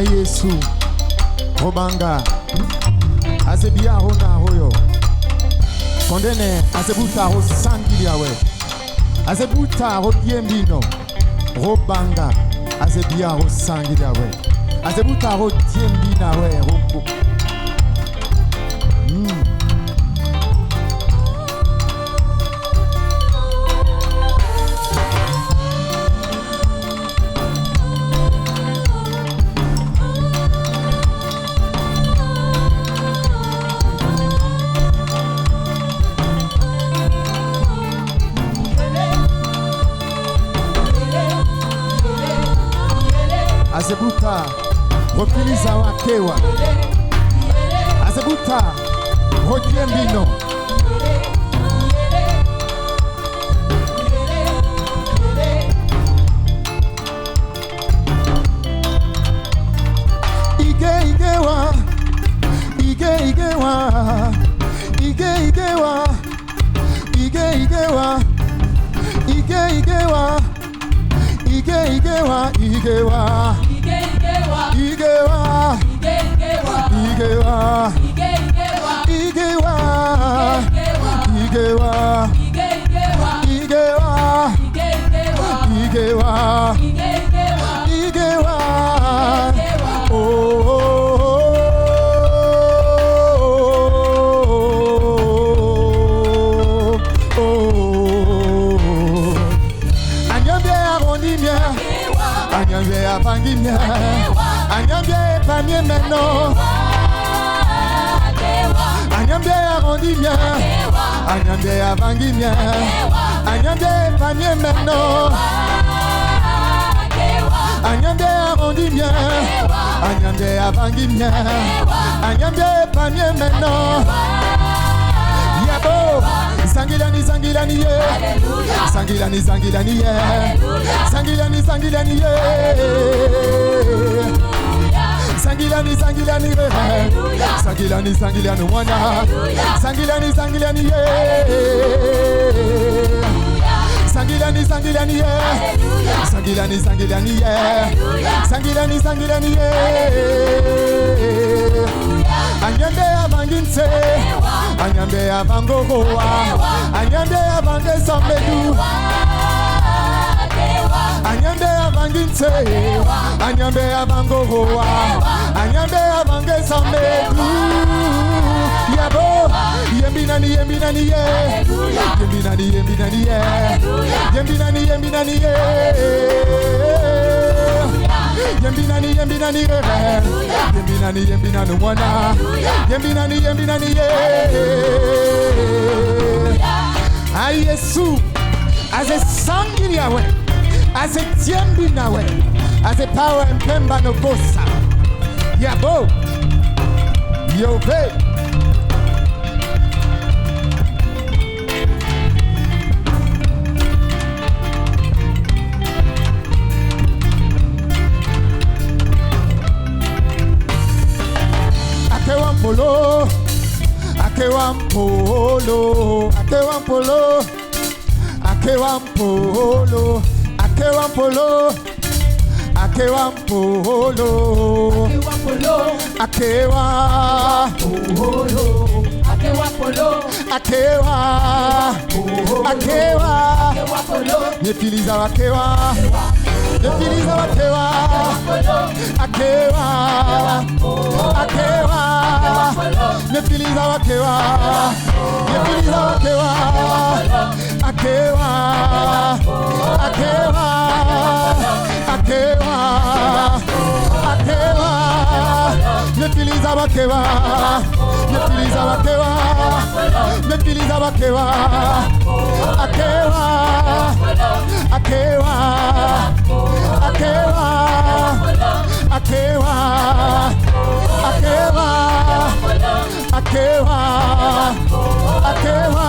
Yesu Robanga Azebia Rona Royo Kondene Azebuta Ro Sangilia we Azebuta Ro Diembino Robanga Azebia Ro Sangilia we Azebuta Ro Diembina we Roko Azebuta Rokiliza wakewa Azebuta Rodiembino Igewa Igewa Igewa Igewa Igewa Igewa Igewa Igewa Igewa Anyambia panier maintenant Anyambia arrondi bien Anyambia vangi bien Anyambia panier maintenant Anyambia arrondi bien Anyambia vangi bien Anyambia panier maintenant Yabo Sangilani Sangilani ye Sangilani Sangilani ye Sangilani Sangilani ye Sangilani Sangilani ye Sangilani Sangilani wana Sangilani Sangilani ye Sangilani Sangilani ye Sangilani Sangilani ye Sangilani Sangilani ye Anyambe avanginse Anyambe avangogoa Anyambe avange sambedu Anyambe avanginse Anyambe avangogoa Anyambe avange sambedu Yabo Yembinani Yembinani ye Yembinani Yembinani ye Yembinani Yembinani ye Yembinani Yembinani ye Yembinani Yembinani mwana Yembinani Yembinani ye Ay Yesu Aze sangilia we Aze tiembina we Aze power mpemba no kosa Yabo Yove Akewampolo Akewampolo Akewampolo Akewampolo Akewampolo Akewampolo Akewa Akewa Akewa Yefiliza wakewa Yefiliza wakewa Akewa Akewa Yefiliza wakewa Yefiliza wakewa Akewa Akewa Akewa Akewa Yefiliza wakewa Yefiliza wakewa Yefiliza wakewa Akewa Akewa Akewa Akewa Akewa Akewa Akewa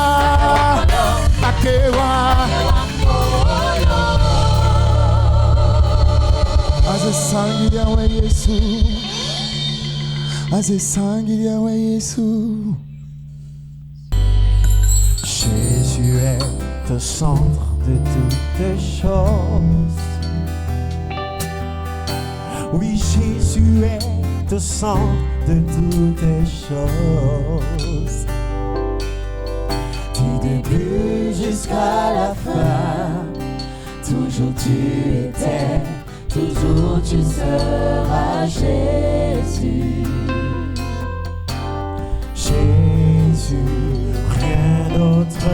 Akewa Aze sangilia we Yesu Aze sangilia we Yesu Jésus est au centre de toutes choses. Oui, Jésus est au centre de toutes les choses. Du début jusqu'à la fin, toujours tu étais, toujours tu seras Jésus. Jésus, rien d'autre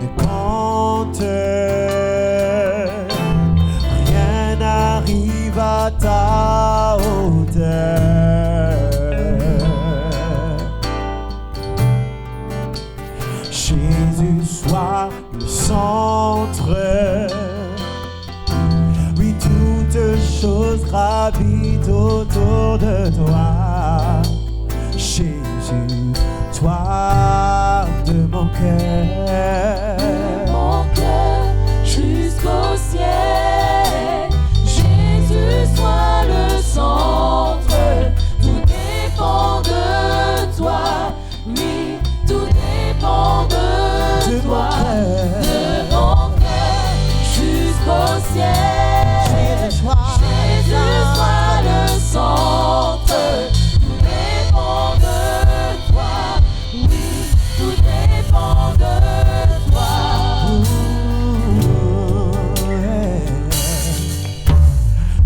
ne compte. Rien n'arrive à ta hauteur. Jésus soit le centre. Oui, toutes choses gravitent autour de toi. Jésus, toi de mon cœur. Mon cœur jusqu'au ciel. Jésus soit le centre. Tout dépend de toi. Oui, tout dépend de toi. De mon cœur jusqu'au ciel. Jésus soit le centre. Tout dépend de toi. Oui, tout dépend de toi.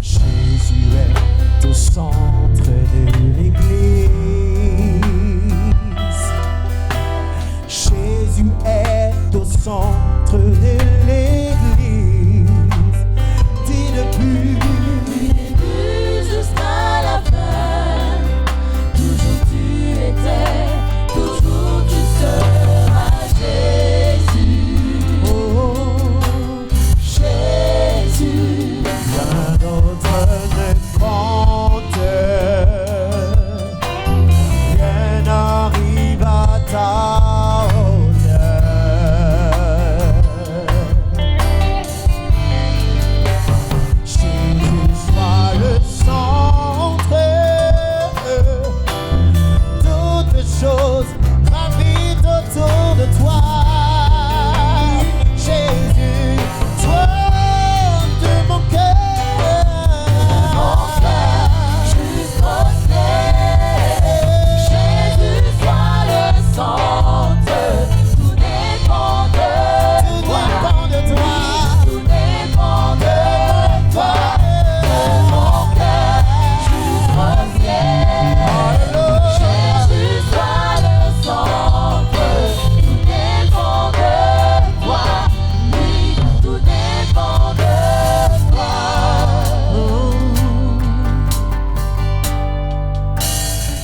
Jésus est au centre de l'Église. Jésus est au centre de l'Église. Dis depuis Du début jusqu'à la fin, toujours tu étais, toujours tu seras Jésus. oh, Jésus, rien d'autre ne compte. Rien n'arrive à ta hauteur. Jésus soit le centre. Toutes choses gravitent autour de toi. Jésus, toi de mon cœur. mon cœur jusqu'au ciel. Jésus soit le centre. Tout dépend de Tout toi. dépend de toi. Tout dépend de toi. De mon cœur jusqu'au ciel. Jésus soit le centre. Tout dépend de toi. Oui, tout dépend de toi.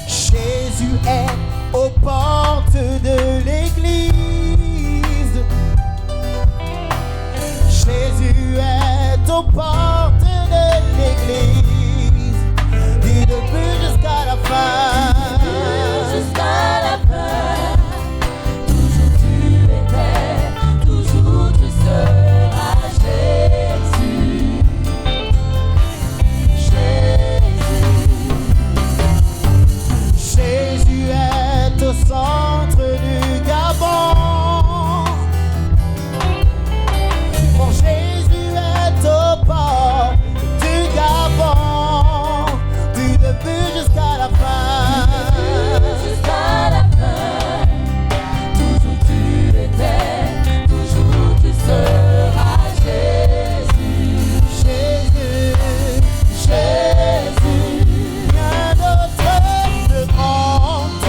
Jésus est aux portes de l'Église. Jésus est aux portes de l'Église. Du début jusqu'à la fin. Jusqu'à la fin, toujours tu étais, toujours tu seras Jésus. Jésus est au centre du Gabon. Mon Jésus est aux portes du Gabon. Du début jusqu'à la fin. Jusqu'à la fin, toujours tu étais, toujours tu seras Jésus. Jésus, Jésus, rien d'autre ne compte.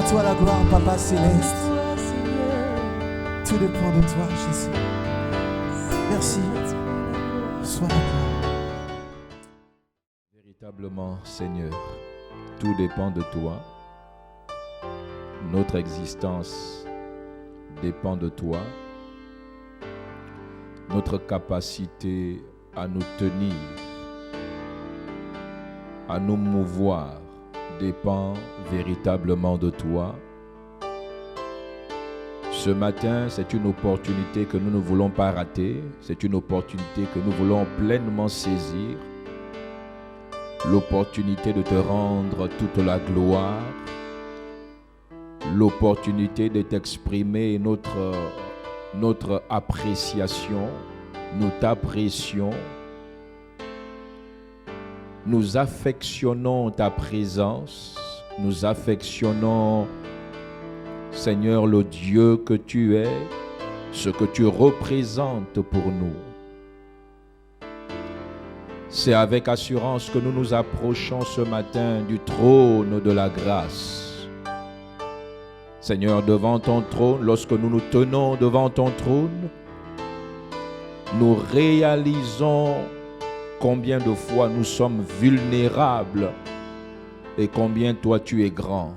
toi la gloire, Papa Céleste. toi, Seigneur. Tout dépend de toi, Jésus. Merci. Sois la gloire. Véritablement, Seigneur, tout dépend de toi. Notre existence dépend de toi. Notre capacité à nous tenir, à nous mouvoir, dépend véritablement de toi. Ce matin, c'est une opportunité que nous ne voulons pas rater. C'est une opportunité que nous voulons pleinement saisir. L'opportunité de te rendre toute la gloire. L'opportunité de t'exprimer notre appréciation. Nous t'apprécions. Nous affectionnons ta présence. Nous affectionnons, Seigneur, le Dieu que tu es, ce que tu représentes pour nous. C'est avec assurance que nous nous approchons ce matin du trône de la grâce. Seigneur, devant ton trône, lorsque nous nous tenons devant ton trône, nous réalisons combien de fois nous sommes vulnérables et combien toi tu es grand.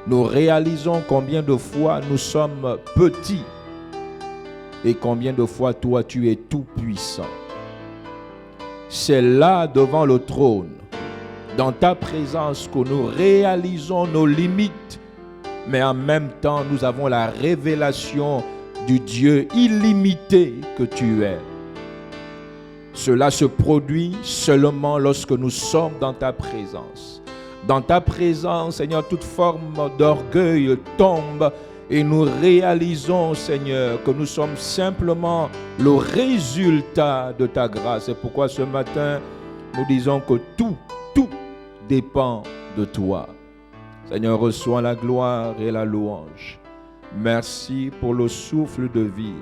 Nous réalisons combien de fois nous sommes petits et combien de fois toi tu es tout puissant. C'est là devant le trône, dans ta présence, que nous réalisons nos limites, mais en même temps nous avons la révélation du Dieu illimité que tu es. Cela se produit seulement lorsque nous sommes dans ta présence. Dans ta présence, Seigneur, toute forme d'orgueil tombe et nous réalisons, Seigneur, que nous sommes simplement le résultat de ta grâce. C'est pourquoi ce matin, nous disons que tout dépend de toi. Seigneur, reçois la gloire et la louange. Merci pour le souffle de vie.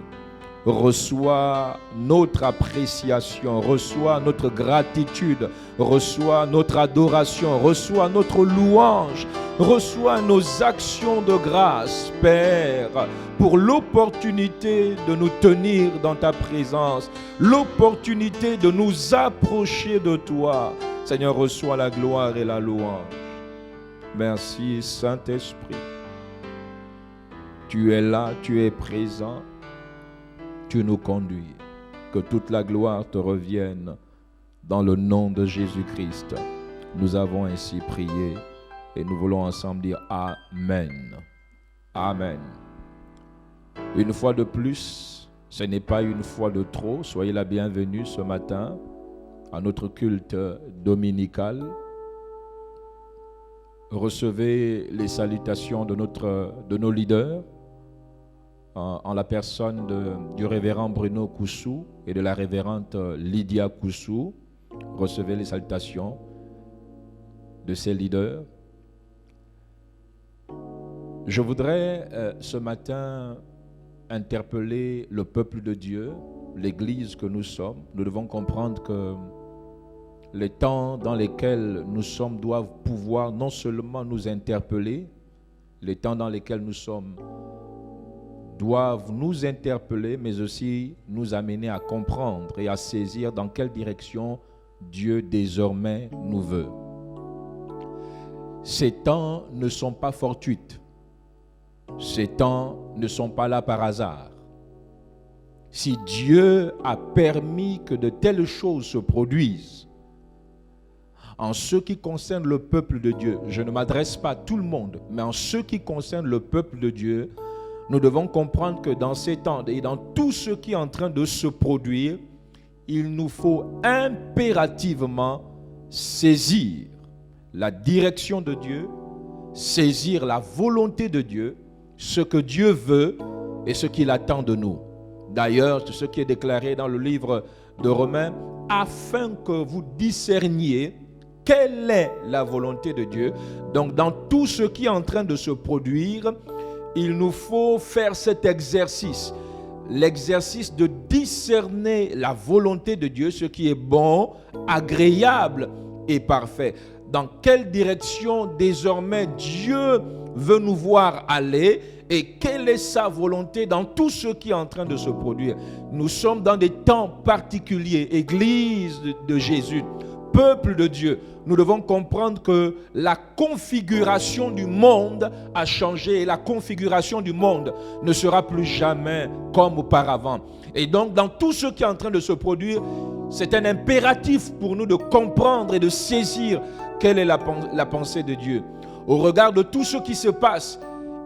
Reçois notre appréciation, reçois notre gratitude, reçois notre adoration, reçois notre louange, reçois nos actions de grâce, Père, pour l'opportunité de nous tenir dans ta présence, l'opportunité de nous approcher de toi. Seigneur, reçois la gloire et la louange. Merci, Saint-Esprit. Tu es là, tu es présent. Tu nous conduis. Que toute la gloire te revienne dans le nom de Jésus-Christ. Nous avons ainsi prié et nous voulons ensemble dire Amen. Amen. Une fois de plus, ce n'est pas une fois de trop. Soyez la bienvenue ce matin à notre culte dominical. Recevez les salutations de nos leaders, en la personne du révérend Bruno Koussou et de la révérende Lydia Koussou. Recevez les salutations de ces leaders. Je voudrais ce matin interpeller le peuple de Dieu, l'Église que nous sommes. Nous devons comprendre que les temps dans lesquels nous sommes doivent pouvoir non seulement nous interpeller, les temps dans lesquels nous sommes doivent nous interpeller, mais aussi nous amener à comprendre et à saisir dans quelle direction Dieu désormais nous veut. Ces temps ne sont pas fortuits. Ces temps ne sont pas là par hasard. Si Dieu a permis que de telles choses se produisent, en ce qui concerne le peuple de Dieu, je ne m'adresse pas à tout le monde, mais en ce qui concerne le peuple de Dieu, nous devons comprendre que dans ces temps et dans tout ce qui est en train de se produire, il nous faut impérativement saisir la direction de Dieu, saisir la volonté de Dieu, ce que Dieu veut et ce qu'il attend de nous. D'ailleurs, c'est ce qui est déclaré dans le livre de Romains, afin que vous discerniez quelle est la volonté de Dieu. Donc, dans tout ce qui est en train de se produire, il nous faut faire cet exercice, l'exercice de discerner la volonté de Dieu, ce qui est bon, agréable et parfait. dans quelle direction désormais Dieu veut nous voir aller et quelle est sa volonté dans tout ce qui est en train de se produire. Nous sommes dans des temps particuliers, Église de Jésus, peuple de Dieu. Nous devons comprendre que la configuration du monde a changé et la configuration du monde ne sera plus jamais comme auparavant. Et donc, dans tout ce qui est en train de se produire, c'est un impératif pour nous de comprendre et de saisir quelle est la pensée de Dieu. Au regard de tout ce qui se passe,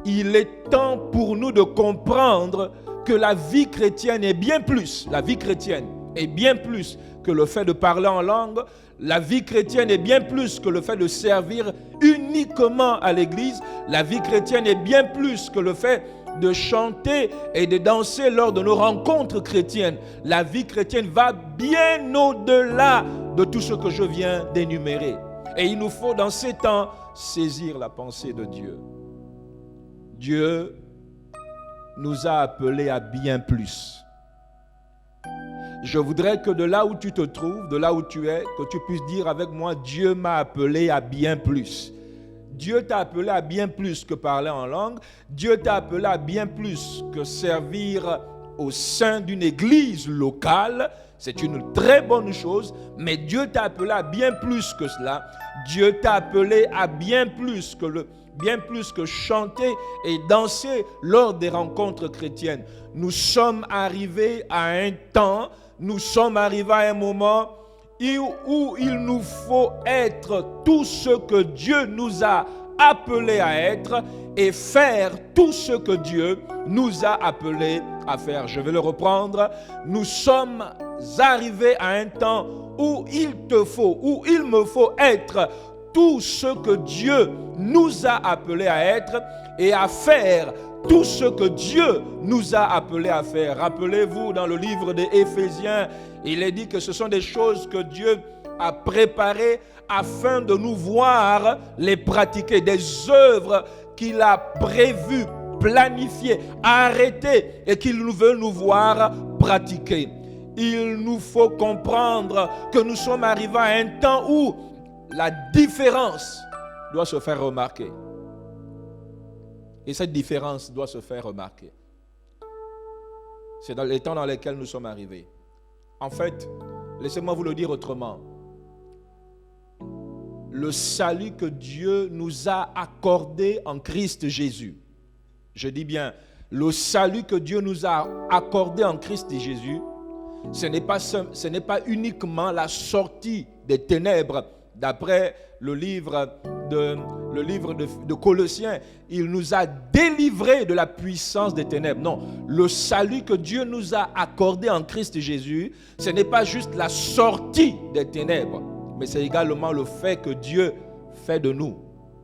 il est temps pour nous de comprendre que la vie chrétienne est bien plus. La vie chrétienne est bien plus que le fait de parler en langue. La vie chrétienne est bien plus que le fait de servir uniquement à l'église. La vie chrétienne est bien plus que le fait de chanter et de danser lors de nos rencontres chrétiennes. La vie chrétienne va bien au-delà de tout ce que je viens d'énumérer. Et il nous faut dans ces temps saisir la pensée de Dieu. Dieu nous a appelés à bien plus. Je voudrais que de là où tu te trouves, de là où tu es, que tu puisses dire avec moi, Dieu m'a appelé à bien plus. Dieu t'a appelé à bien plus que parler en langue. Dieu t'a appelé à bien plus que servir au sein d'une église locale. C'est une très bonne chose, mais Dieu t'a appelé à bien plus que cela. Dieu t'a appelé à bien plus que chanter et danser lors des rencontres chrétiennes. Nous sommes arrivés à un temps, nous sommes arrivés à un moment où il nous faut être tout ce que Dieu nous a appelés à être et faire tout ce que Dieu nous a appelés à faire. Je vais le reprendre. Nous sommes arrivés à un temps où il me faut être tout ce que Dieu nous a appelés à être et à faire tout ce que Dieu nous a appelés à faire. Rappelez-vous, dans le livre des Éphésiens, il est dit que ce sont des choses que Dieu a préparées afin de nous voir les pratiquer, des œuvres qu'il a prévues, planifiées, arrêtées et qu'il veut nous voir pratiquer. Il nous faut comprendre que nous sommes arrivés à un temps où la différence doit se faire remarquer. Et cette différence doit se faire remarquer. C'est dans les temps dans lesquels nous sommes arrivés. En fait, laissez-moi vous le dire autrement. Le salut que Dieu nous a accordé en Christ Jésus. Je dis bien, le salut que Dieu nous a accordé en Christ Jésus, ce n'est pas uniquement la sortie des ténèbres. D'après le livre de Colossiens, il nous a délivrés de la puissance des ténèbres. Non, le salut que Dieu nous a accordé en Christ Jésus, ce n'est pas juste la sortie des ténèbres, mais c'est également le fait que Dieu fait de nous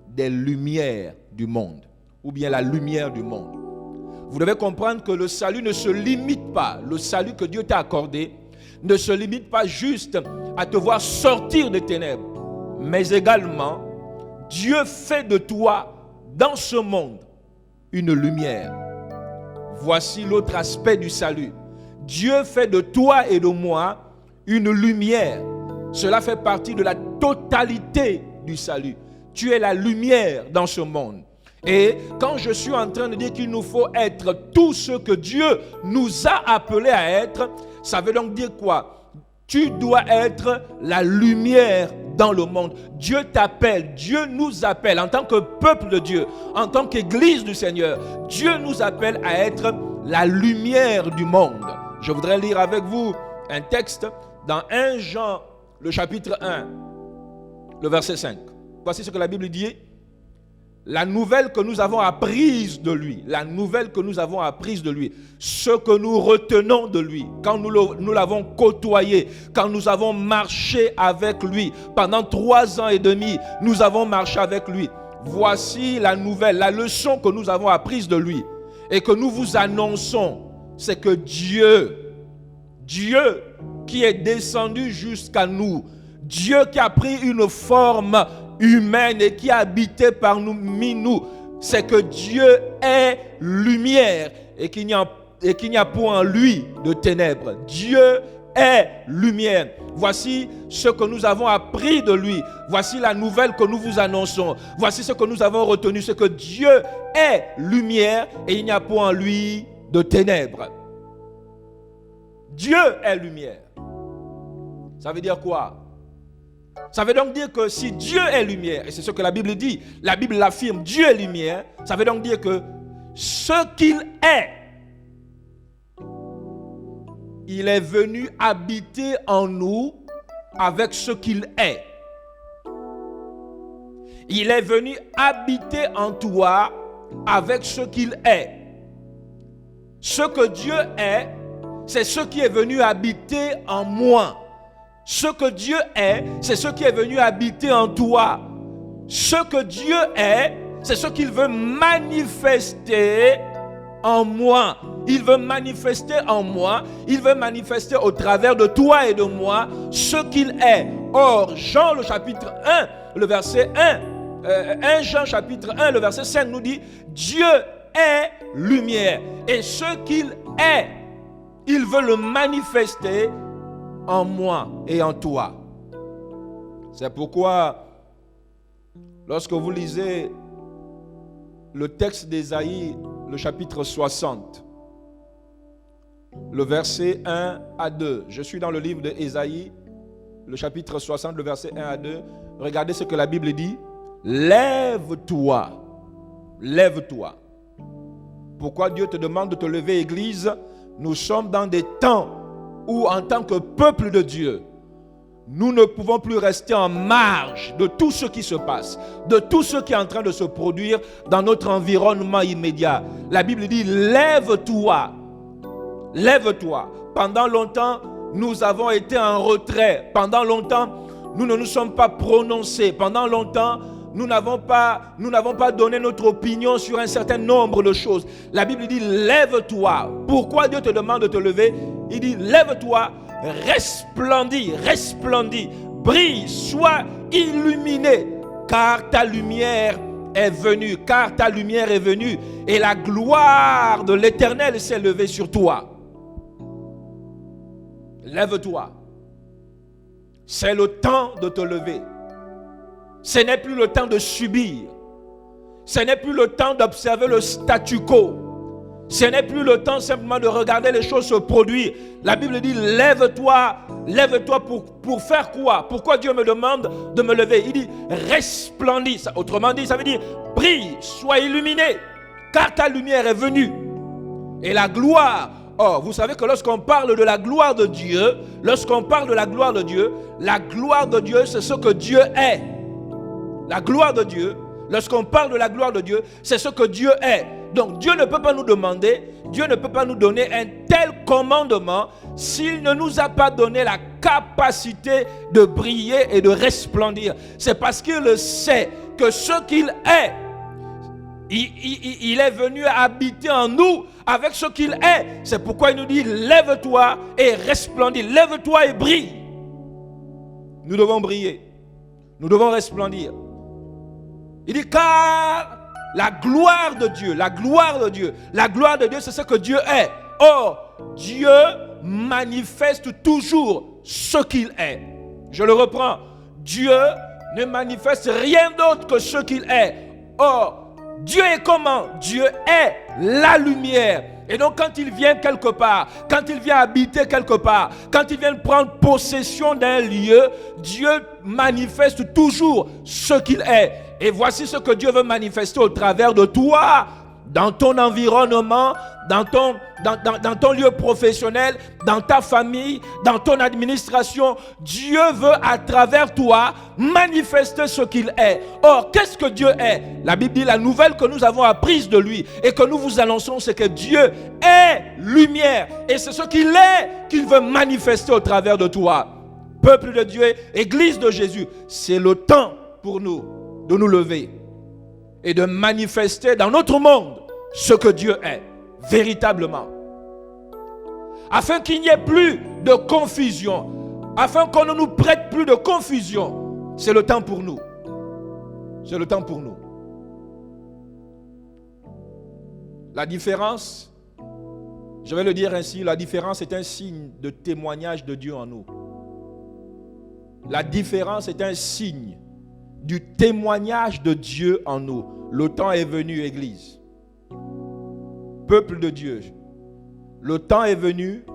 des lumières du monde, ou bien la lumière du monde. Vous devez comprendre que le salut ne se limite pas, le salut que Dieu t'a accordé ne se limite pas juste à te voir sortir des ténèbres, mais également, Dieu fait de toi, dans ce monde, une lumière. Voici l'autre aspect du salut. Dieu fait de toi et de moi une lumière. Cela fait partie de la totalité du salut. Tu es la lumière dans ce monde. Et quand je suis en train de dire qu'il nous faut être tout ce que Dieu nous a appelés à être, ça veut donc dire quoi? Tu dois être la lumière dans le monde. Dieu t'appelle, Dieu nous appelle en tant que peuple de Dieu, en tant qu'Église du Seigneur. Dieu nous appelle à être la lumière du monde. Je voudrais lire avec vous un texte dans 1 Jean, le chapitre 1, le verset 5. Voici ce que la Bible dit. La nouvelle que nous avons apprise de lui, ce que nous retenons de lui, quand nous l'avons côtoyé, quand nous avons marché avec lui, pendant 3 ans et demi, nous avons marché avec lui. Voici la nouvelle, la leçon que nous avons apprise de lui et que nous vous annonçons, c'est que Dieu qui est descendu jusqu'à nous, Dieu qui a pris une forme humaine et qui a habité parmi nous, c'est que Dieu est lumière et qu'il n'y a point en lui de ténèbres. Dieu est lumière. Voici ce que nous avons appris de lui. Voici la nouvelle que nous vous annonçons. Voici ce que nous avons retenu, c'est que Dieu est lumière et il n'y a point en lui de ténèbres. Dieu est lumière. Ça veut dire quoi? Ça veut donc dire que si Dieu est lumière, et c'est ce que la Bible dit, la Bible l'affirme, Dieu est lumière, ça veut donc dire que ce qu'il est, il est venu habiter en nous avec ce qu'il est. Il est venu habiter en toi avec ce qu'il est. Ce que Dieu est, c'est ce qui est venu habiter en moi. Ce que Dieu est, c'est ce qui est venu habiter en toi. Ce que Dieu est, c'est ce qu'il veut manifester en moi. Il veut manifester en moi, il veut manifester au travers de toi et de moi ce qu'il est. Or, Jean le chapitre 1, le verset 1 Jean chapitre 1, le verset 5 nous dit, Dieu est lumière. Et ce qu'il est, il veut le manifester en moi et en toi. C'est pourquoi, lorsque vous lisez le texte d'Ésaïe, le chapitre 60, le verset 1 à 2. Je suis dans le livre d'Ésaïe, le chapitre 60, le verset 1 à 2. Regardez ce que la Bible dit. Lève-toi. Lève-toi. Pourquoi Dieu te demande de te lever, Église? Nous sommes dans des temps où, en tant que peuple de Dieu, nous ne pouvons plus rester en marge de tout ce qui se passe, de tout ce qui est en train de se produire dans notre environnement immédiat. La Bible dit, lève-toi. Lève-toi. Pendant longtemps, nous avons été en retrait. Pendant longtemps, nous ne nous sommes pas prononcés. Pendant longtemps, nous n'avons pas donné notre opinion sur un certain nombre de choses. La Bible dit, lève-toi. Pourquoi Dieu te demande de te lever? Il dit, lève-toi, resplendis, resplendis, brille, sois illuminé, car ta lumière est venue, car ta lumière est venue, et la gloire de l'Éternel s'est levée sur toi. Lève-toi. C'est le temps de te lever. Ce n'est plus le temps de subir. Ce n'est plus le temps d'observer le statu quo. Ce n'est plus le temps simplement de regarder les choses se produire. La Bible dit, lève-toi. Lève-toi pour faire quoi? Pourquoi Dieu me demande de me lever? Il dit, resplendis. Autrement dit, ça veut dire, brille, sois illuminé, car ta lumière est venue. Et la gloire. Or, vous savez que lorsqu'on parle de la gloire de Dieu, la gloire de Dieu, c'est ce que Dieu est. La gloire de Dieu, lorsqu'on parle de la gloire de Dieu, c'est ce que Dieu est. Donc Dieu ne peut pas nous demander, Dieu ne peut pas nous donner un tel commandement s'il ne nous a pas donné la capacité de briller et de resplendir. C'est parce qu'il sait que ce qu'il est, il est venu habiter en nous avec ce qu'il est. C'est pourquoi il nous dit, lève-toi et resplendis, lève-toi et brille. Nous devons briller, nous devons resplendir. Il dit, car la gloire de Dieu, c'est ce que Dieu est. Or, Dieu manifeste toujours ce qu'il est. Je le reprends. Dieu ne manifeste rien d'autre que ce qu'il est. Or, Dieu est comment? Dieu est la lumière. Et donc quand il vient quelque part, quand il vient habiter quelque part, quand il vient prendre possession d'un lieu, Dieu manifeste toujours ce qu'il est. Et voici ce que Dieu veut manifester au travers de toi, dans ton environnement, dans ton lieu professionnel, dans ta famille, dans ton administration. Dieu veut à travers toi manifester ce qu'il est. Or, qu'est-ce que Dieu est? La Bible dit, la nouvelle que nous avons apprise de lui et que nous vous annonçons, c'est que Dieu est lumière. Et c'est ce qu'il est qu'il veut manifester au travers de toi. Peuple de Dieu, Église de Jésus, c'est le temps pour nous de nous lever et de manifester dans notre monde ce que Dieu est, véritablement. Afin qu'il n'y ait plus de confusion, afin qu'on ne nous prête plus de confusion, c'est le temps pour nous. C'est le temps pour nous. La différence, Je vais le dire ainsi, la différence est un signe de témoignage de Dieu en nous. La différence est un signe du témoignage de Dieu en nous. Le temps est venu, Église. Peuple de Dieu, le temps est venu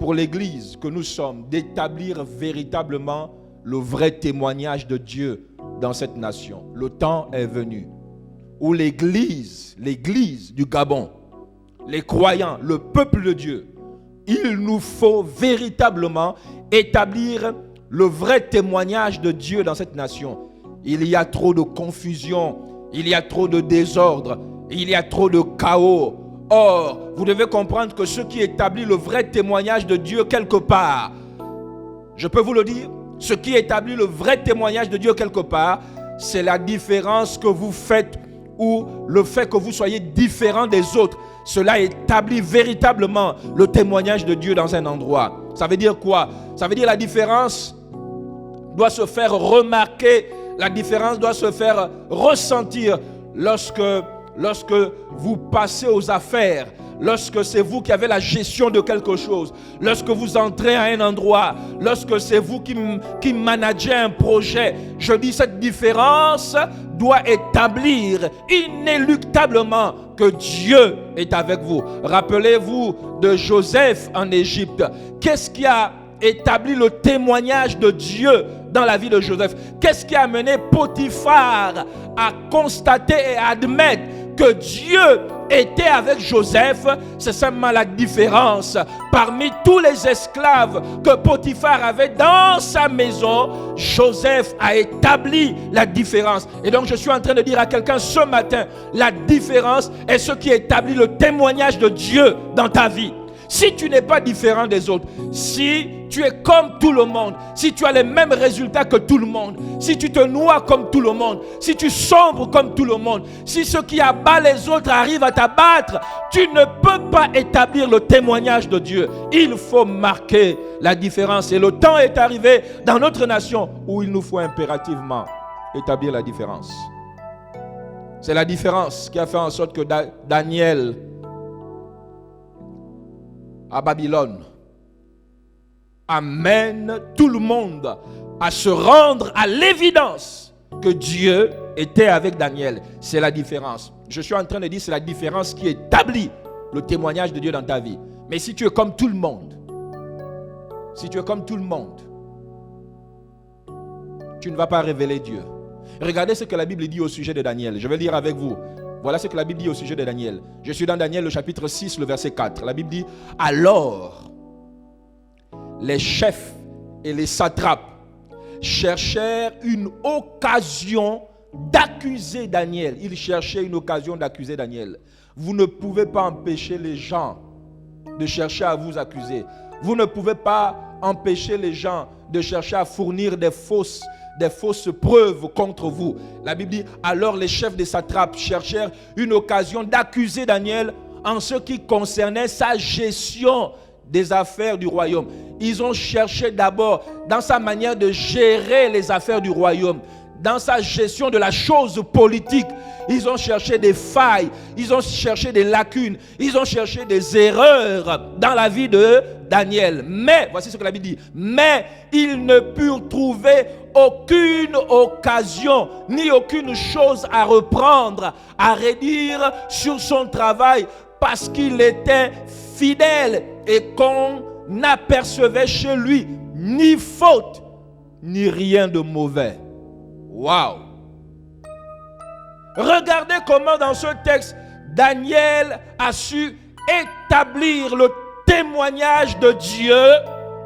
pour l'Église que nous sommes d'établir véritablement le vrai témoignage de Dieu dans cette nation. Le temps est venu où l'Église du Gabon, les croyants, le peuple de Dieu, il nous faut véritablement établir le vrai témoignage de Dieu dans cette nation. Il y a trop de confusion, il y a trop de désordre, il y a trop de chaos. Or, vous devez comprendre que ce qui établit le vrai témoignage de Dieu quelque part, je peux vous le dire, ce qui établit le vrai témoignage de Dieu quelque part, c'est la différence que vous faites ou le fait que vous soyez différent des autres. Cela établit véritablement le témoignage de Dieu dans un endroit. Ça veut dire quoi? Ça veut dire la différence doit se faire remarquer, la différence doit se faire ressentir lorsque vous passez aux affaires, lorsque c'est vous qui avez la gestion de quelque chose, lorsque vous entrez à un endroit, lorsque c'est vous qui managez un projet. Je dis, cette différence doit établir inéluctablement que Dieu est avec vous. Rappelez-vous de Joseph en Égypte. Qu'est-ce qui a établi le témoignage de Dieu dans la vie de Joseph? Qu'est-ce qui a amené Potiphar à constater et à admettre que Dieu était avec Joseph? C'est simplement la différence. Parmi tous les esclaves que Potiphar avait dans sa maison, Joseph a établi la différence. Et donc je suis en train de dire à quelqu'un ce matin, la différence est ce qui établit le témoignage de Dieu dans ta vie. Si tu n'es pas différent des autres, si tu es comme tout le monde, si tu as les mêmes résultats que tout le monde, si tu te noies comme tout le monde, si tu sombres comme tout le monde, si ce qui abat les autres arrive à t'abattre, tu ne peux pas établir le témoignage de Dieu. Il faut marquer la différence. Et le temps est arrivé dans notre nation où il nous faut impérativement établir la différence. C'est la différence qui a fait en sorte que Daniel à Babylone amène tout le monde à se rendre à l'évidence que Dieu était avec Daniel. C'est la différence. Je suis en train de dire, c'est la différence qui établit le témoignage de Dieu dans ta vie. Mais si tu es comme tout le monde, tu ne vas pas révéler Dieu. Regardez ce que la Bible dit au sujet de Daniel. Je vais lire avec vous. Voilà ce que la Bible dit au sujet de Daniel. Je suis dans Daniel, le chapitre 6, le verset 4. La Bible dit, alors, les chefs et les satrapes cherchèrent une occasion d'accuser Daniel. Ils cherchaient une occasion d'accuser Daniel. Vous ne pouvez pas empêcher les gens de chercher à vous accuser. Vous ne pouvez pas empêcher les gens de chercher à fournir des fausses preuves contre vous. La Bible dit, alors les chefs des satrapes cherchèrent une occasion d'accuser Daniel en ce qui concernait sa gestion des affaires du royaume. Ils ont cherché d'abord dans sa manière de gérer les affaires du royaume, dans sa gestion de la chose politique. Ils ont cherché des failles, ils ont cherché des lacunes, ils ont cherché des erreurs dans la vie de Daniel. Mais, voici ce que la Bible dit, mais ils ne purent trouver aucune occasion, ni aucune chose à reprendre, à redire sur son travail, parce qu'il était fidèle et qu'on n'apercevait chez lui ni faute, ni rien de mauvais. Waouh! Regardez comment dans ce texte, Daniel a su établir le témoignage de Dieu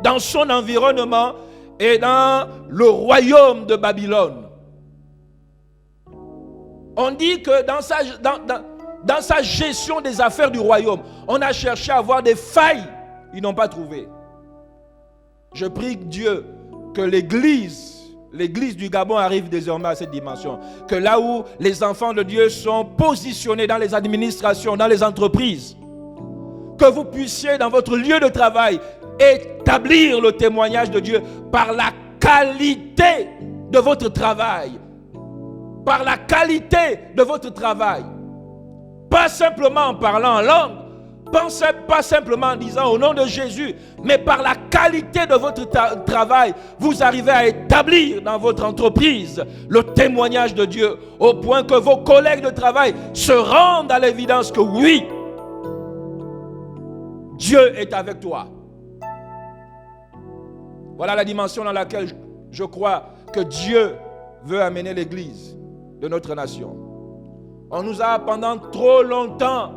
dans son environnement et dans le royaume de Babylone. On dit que dans sa gestion des affaires du royaume, on a cherché à avoir des failles. Ils n'ont pas trouvé. Je prie Dieu que l'Église du Gabon arrive désormais à cette dimension. Que là où les enfants de Dieu sont positionnés dans les administrations, dans les entreprises, que vous puissiez dans votre lieu de travail établir le témoignage de Dieu par la qualité de votre travail. Par la qualité de votre travail. Pas simplement en parlant en langue, Pensez pas simplement en disant au nom de Jésus, mais par la qualité de votre travail, vous arrivez à établir dans votre entreprise le témoignage de Dieu, au point que vos collègues de travail se rendent à l'évidence que oui, Dieu est avec toi. Voilà la dimension dans laquelle je crois que Dieu veut amener l'Église de notre nation. On nous a pendant trop longtemps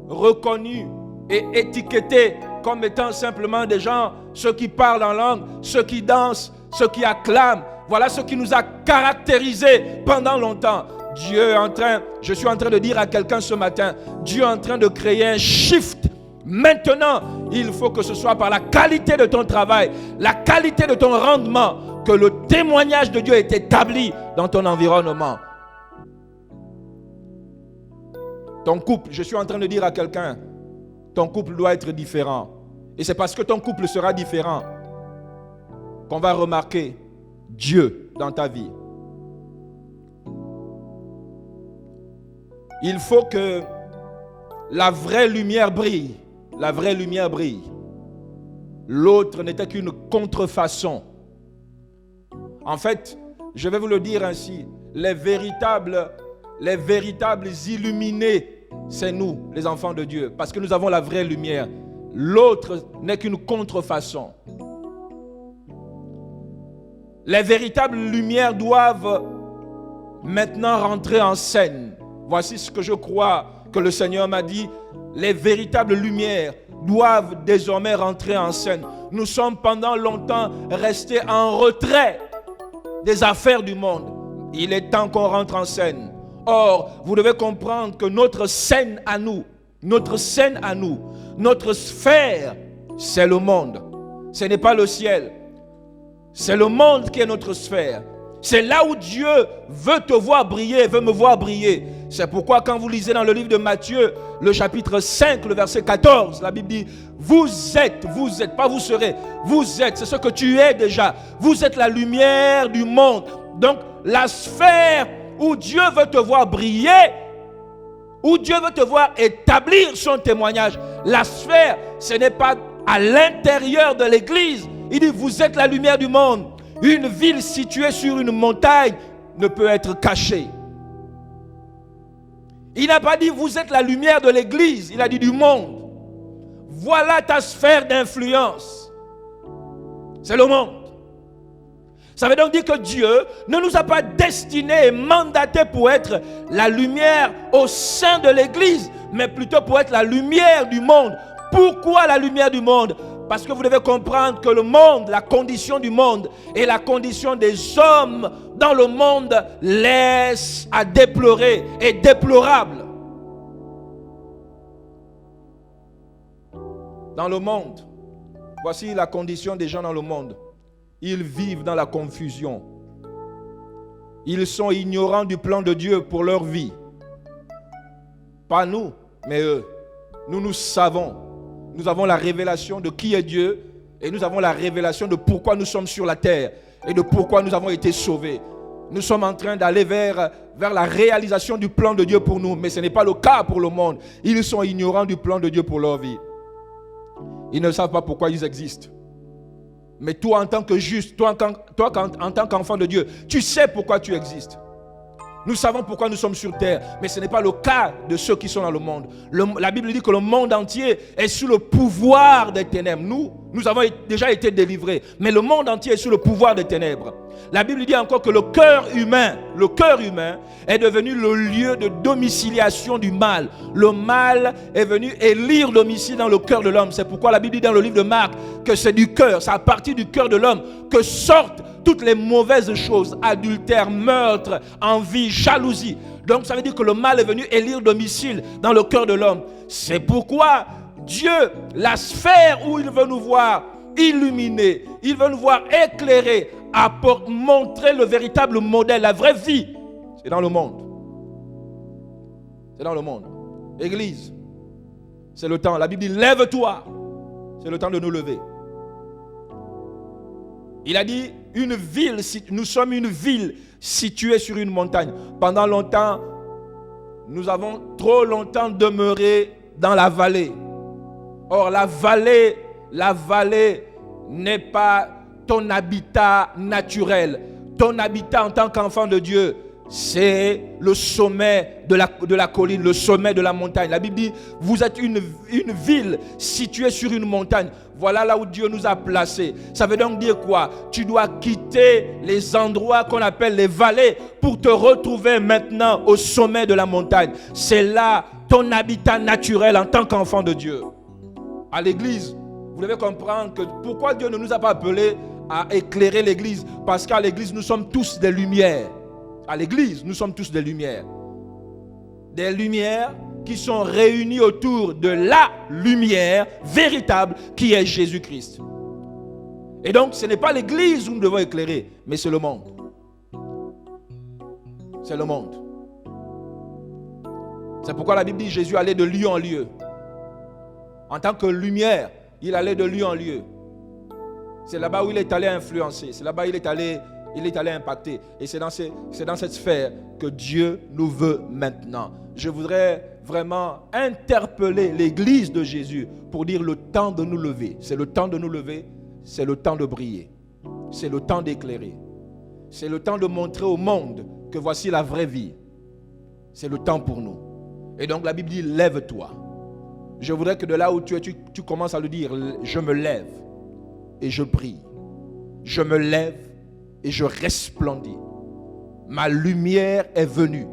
reconnus et étiquetés comme étant simplement des gens, ceux qui parlent en langue, ceux qui dansent, ceux qui acclament. Voilà ce qui nous a caractérisés pendant longtemps. Dieu est en train, je suis en train de dire à quelqu'un ce matin, Dieu est en train de créer un shift. Maintenant, il faut que ce soit par la qualité de ton travail, la qualité de ton rendement, que le témoignage de Dieu est établi dans ton environnement. Ton couple, je suis en train de dire à quelqu'un, ton couple doit être différent. Et c'est parce que ton couple sera différent qu'on va remarquer Dieu dans ta vie. Il faut que la vraie lumière brille. La vraie lumière brille. L'autre n'était qu'une contrefaçon. En fait, je vais vous le dire ainsi, les véritables illuminés, c'est nous, les enfants de Dieu, parce que nous avons la vraie lumière. L'autre n'est qu'une contrefaçon. Les véritables lumières doivent maintenant rentrer en scène. Voici ce que je crois que le Seigneur m'a dit. Les véritables lumières doivent désormais rentrer en scène. Nous sommes pendant longtemps restés en retrait des affaires du monde. Il est temps qu'on rentre en scène. Or, vous devez comprendre que notre scène à nous, notre sphère, c'est le monde. Ce n'est pas le ciel. C'est le monde qui est notre sphère. C'est là où Dieu veut te voir briller, veut me voir briller. C'est pourquoi quand vous lisez dans le livre de Matthieu, le chapitre 5, le verset 14, la Bible dit, vous êtes, pas vous serez, vous êtes, c'est ce que tu es déjà. Vous êtes la lumière du monde. Donc, la sphère où Dieu veut te voir briller, où Dieu veut te voir établir son témoignage. La sphère, ce n'est pas à l'intérieur de l'église. Il dit, vous êtes la lumière du monde. Une ville située sur une montagne ne peut être cachée. Il n'a pas dit, vous êtes la lumière de l'église. Il a dit du monde. Voilà ta sphère d'influence. C'est le monde. Ça veut donc dire que Dieu ne nous a pas destinés et mandatés pour être la lumière au sein de l'église, mais plutôt pour être la lumière du monde. Pourquoi la lumière du monde? Parce que vous devez comprendre que le monde, la condition du monde et la condition des hommes dans le monde laisse à déplorer et déplorable. Dans le monde, voici la condition des gens dans le monde. Ils vivent dans la confusion. Ils sont ignorants du plan de Dieu pour leur vie. Pas nous, mais eux. Nous savons. Nous avons la révélation de qui est Dieu et nous avons la révélation de pourquoi nous sommes sur la terre et de pourquoi nous avons été sauvés. Nous sommes en train d'aller vers la réalisation du plan de Dieu pour nous, mais ce n'est pas le cas pour le monde. Ils sont ignorants du plan de Dieu pour leur vie. Ils ne savent pas pourquoi ils existent. Mais toi en tant que juste, toi en tant qu'enfant de Dieu, tu sais pourquoi tu existes. Nous savons pourquoi nous sommes sur terre, mais ce n'est pas le cas de ceux qui sont dans le monde. La Bible dit que le monde entier est sous le pouvoir des ténèbres. Nous avons déjà été délivrés, mais le monde entier est sous le pouvoir des ténèbres. La Bible dit encore que le cœur humain est devenu le lieu de domiciliation du mal. Le mal est venu élire domicile dans le cœur de l'homme. C'est pourquoi la Bible dit dans le livre de Marc que c'est du cœur, c'est à partir du cœur de l'homme que sortent toutes les mauvaises choses, adultère, meurtre, envie, jalousie. Donc ça veut dire que le mal est venu élire domicile dans le cœur de l'homme. C'est pourquoi Dieu, la sphère où il veut nous voir illuminés, il veut nous voir éclairés, montrer le véritable modèle, la vraie vie, c'est dans le monde. C'est dans le monde. Église, c'est le temps. La Bible dit, lève-toi. C'est le temps de nous lever. Il a dit, nous sommes une ville située sur une montagne. Pendant longtemps, nous avons trop longtemps demeuré dans la vallée. Or, la vallée n'est pas ton habitat naturel. Ton habitat en tant qu'enfant de Dieu, c'est le sommet de la colline, le sommet de la montagne. La Bible dit, vous êtes une ville située sur une montagne. Voilà là où Dieu nous a placés. Ça veut donc dire quoi? Tu dois quitter les endroits qu'on appelle les vallées pour te retrouver maintenant au sommet de la montagne. C'est là ton habitat naturel en tant qu'enfant de Dieu. À l'église, vous devez comprendre que pourquoi Dieu ne nous a pas appelés à éclairer l'église? Parce qu'à l'église, nous sommes tous des lumières. À l'église, nous sommes tous des lumières. Des lumières qui sont réunies autour de la lumière véritable qui est Jésus-Christ. Et donc, ce n'est pas l'église où nous devons éclairer, mais c'est le monde. C'est le monde. C'est pourquoi la Bible dit que Jésus allait de lieu en lieu. En tant que lumière, il allait de lieu en lieu. C'est là-bas où il est allé influencer. C'est là-bas où il est allé impacter. Et c'est dans cette sphère que Dieu nous veut maintenant. Je voudrais vraiment interpeller l'église de Jésus pour dire le temps de nous lever. C'est le temps de nous lever, c'est le temps de briller. C'est le temps d'éclairer. C'est le temps de montrer au monde que voici la vraie vie. C'est le temps pour nous. Et donc la Bible dit, lève-toi. Je voudrais que de là où tu es, tu commences à le dire, je me lève et je brille. Je me lève et je resplendis. Ma lumière est venue.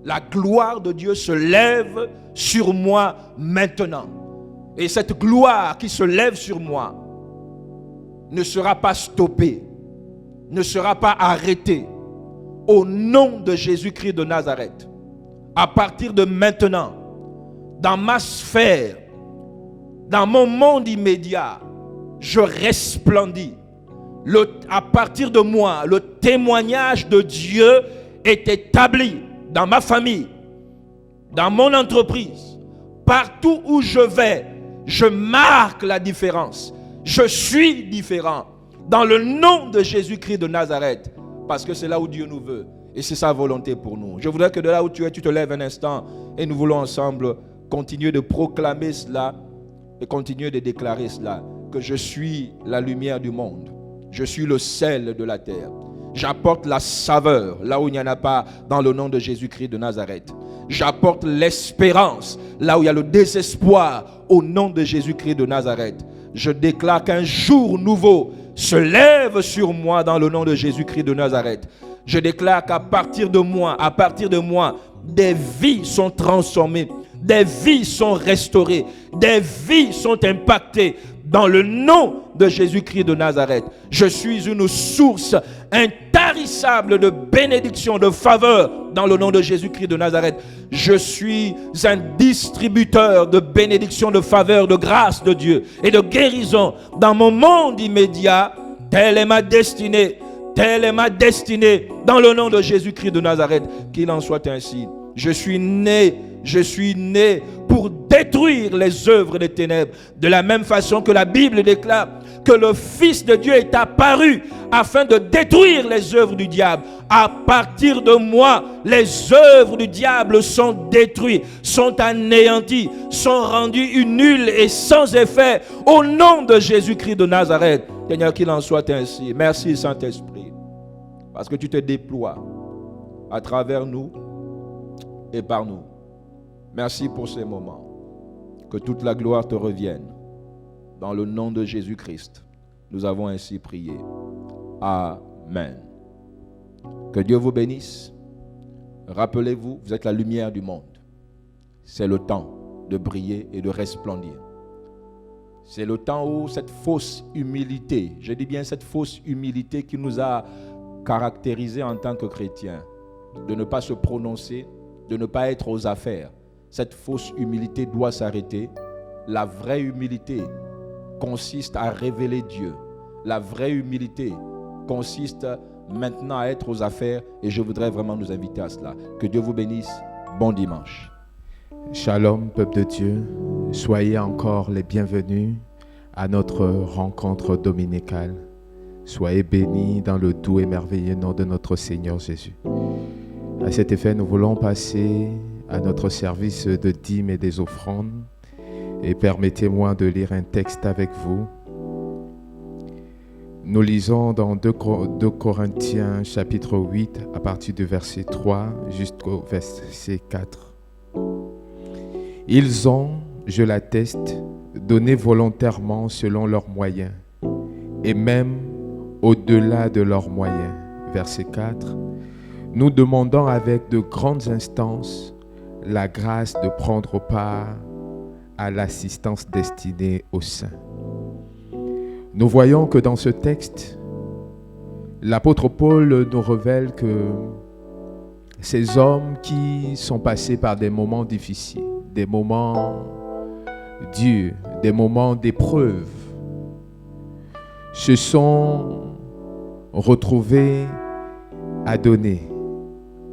La gloire de Dieu se lève sur moi maintenant. Et cette gloire qui se lève sur moi ne sera pas stoppée, ne sera pas arrêtée. Au nom de Jésus-Christ de Nazareth, à partir de maintenant, dans ma sphère, dans mon monde immédiat, je resplendis. À partir de moi, le témoignage de Dieu est établi dans ma famille, dans mon entreprise. Partout où je vais, je marque la différence. Je suis différent. Dans le nom de Jésus-Christ de Nazareth. Parce que c'est là où Dieu nous veut. Et c'est sa volonté pour nous. Je voudrais que de là où tu es, tu te lèves un instant. Et nous voulons ensemble continuer de proclamer cela. Et continuer de déclarer cela. Que je suis la lumière du monde. Je suis le sel de la terre. J'apporte la saveur là où il n'y en a pas, dans le nom de Jésus-Christ de Nazareth. J'apporte l'espérance là où il y a le désespoir, au nom de Jésus-Christ de Nazareth. Je déclare qu'un jour nouveau se lève sur moi dans le nom de Jésus-Christ de Nazareth. Je déclare qu'à partir de moi, des vies sont transformées, des vies sont restaurées, des vies sont impactées. Dans le nom de Jésus-Christ de Nazareth, je suis une source intarissable de bénédiction, de faveur. Dans le nom de Jésus-Christ de Nazareth, je suis un distributeur de bénédiction, de faveur, de grâce de Dieu et de guérison. Dans mon monde immédiat, telle est ma destinée. Telle est ma destinée. Dans le nom de Jésus-Christ de Nazareth, qu'il en soit ainsi. Je suis né pour détruire les œuvres des ténèbres. De la même façon que la Bible déclare que le Fils de Dieu est apparu afin de détruire les œuvres du diable. À partir de moi, les œuvres du diable sont détruites, sont anéanties, sont rendues nulles et sans effet. Au nom de Jésus-Christ de Nazareth, Seigneur, qu'il en soit ainsi. Merci Saint-Esprit, parce que tu te déploies à travers nous et par nous. Merci pour ces moments. Que toute la gloire te revienne. Dans le nom de Jésus-Christ, nous avons ainsi prié. Amen. Que Dieu vous bénisse. Rappelez-vous, vous êtes la lumière du monde. C'est le temps de briller et de resplendir. C'est le temps où cette fausse humilité, je dis bien cette fausse humilité qui nous a caractérisés en tant que chrétiens, de ne pas se prononcer, de ne pas être aux affaires. Cette fausse humilité doit s'arrêter. La vraie humilité consiste à révéler Dieu. La vraie humilité consiste maintenant à être aux affaires, et je voudrais vraiment nous inviter à cela. Que Dieu vous bénisse. Bon dimanche. Shalom, peuple de Dieu. Soyez encore les bienvenus à notre rencontre dominicale. Soyez bénis dans le doux et merveilleux nom de notre Seigneur Jésus. À cet effet, nous voulons passer à notre service de dîmes et des offrandes. Et permettez-moi de lire un texte avec vous. Nous lisons dans 2 Corinthiens chapitre 8 à partir du verset 3 jusqu'au verset 4. Ils ont, je l'atteste, donné volontairement selon leurs moyens et même au-delà de leurs moyens. Verset 4. Nous demandons avec de grandes instances la grâce de prendre part à l'assistance destinée aux saints. Nous voyons que dans ce texte, l'apôtre Paul nous révèle que ces hommes qui sont passés par des moments difficiles, des moments durs, des moments d'épreuve, se sont retrouvés à donner.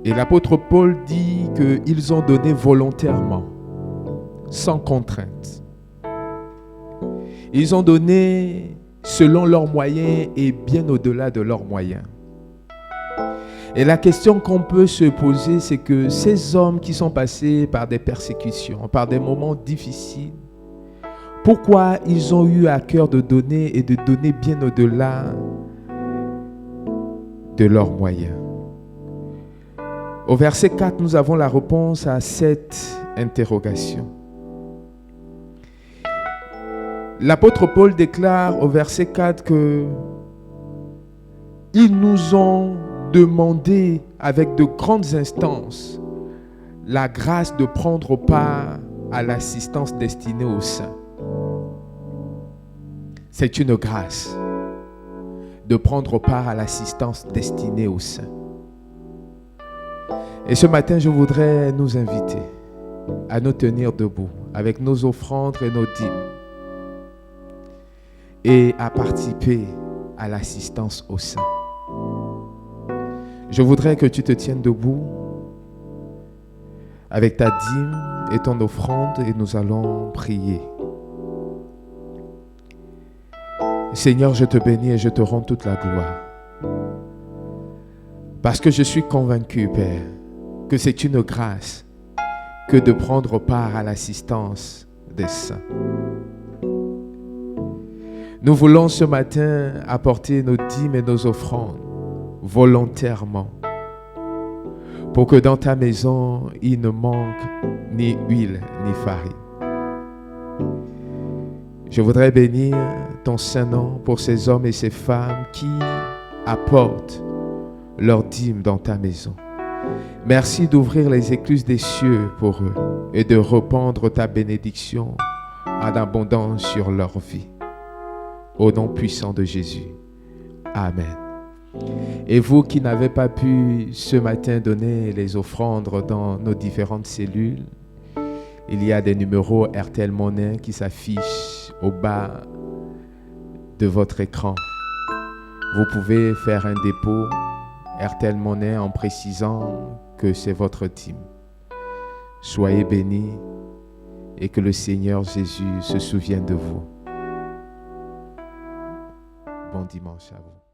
Et l'apôtre Paul dit qu'ils ont donné volontairement, sans contrainte. Ils ont donné selon leurs moyens et bien au-delà de leurs moyens. Et la question qu'on peut se poser, c'est que ces hommes qui sont passés par des persécutions, par des moments difficiles, pourquoi ils ont eu à cœur de donner et de donner bien au-delà de leurs moyens? Au verset 4, nous avons la réponse à cette interrogation. L'apôtre Paul déclare au verset 4 que ils nous ont demandé avec de grandes instances la grâce de prendre part à l'assistance destinée aux saints. C'est une grâce de prendre part à l'assistance destinée aux saints. Et ce matin, je voudrais nous inviter à nous tenir debout avec nos offrandes et nos dîmes et à participer à l'assistance aux saints. Je voudrais que tu te tiennes debout avec ta dîme et ton offrande et nous allons prier. Seigneur, je te bénis et je te rends toute la gloire. Parce que je suis convaincu, Père, que c'est une grâce que de prendre part à l'assistance des saints. Nous voulons ce matin apporter nos dîmes et nos offrandes volontairement pour que dans ta maison, il ne manque ni huile ni farine. Je voudrais bénir ton Saint-Nom pour ces hommes et ces femmes qui apportent leurs dîmes dans ta maison. Merci d'ouvrir les écluses des cieux pour eux et de répandre ta bénédiction en abondance sur leur vie. Au nom puissant de Jésus. Amen. Et vous qui n'avez pas pu ce matin donner les offrandes dans nos différentes cellules, il y a des numéros RTL Monnaie qui s'affichent au bas de votre écran. Vous pouvez faire un dépôt RTL Monnaie en précisant que c'est votre dîme. Soyez bénis et que le Seigneur Jésus se souvienne de vous. Bon dimanche à vous.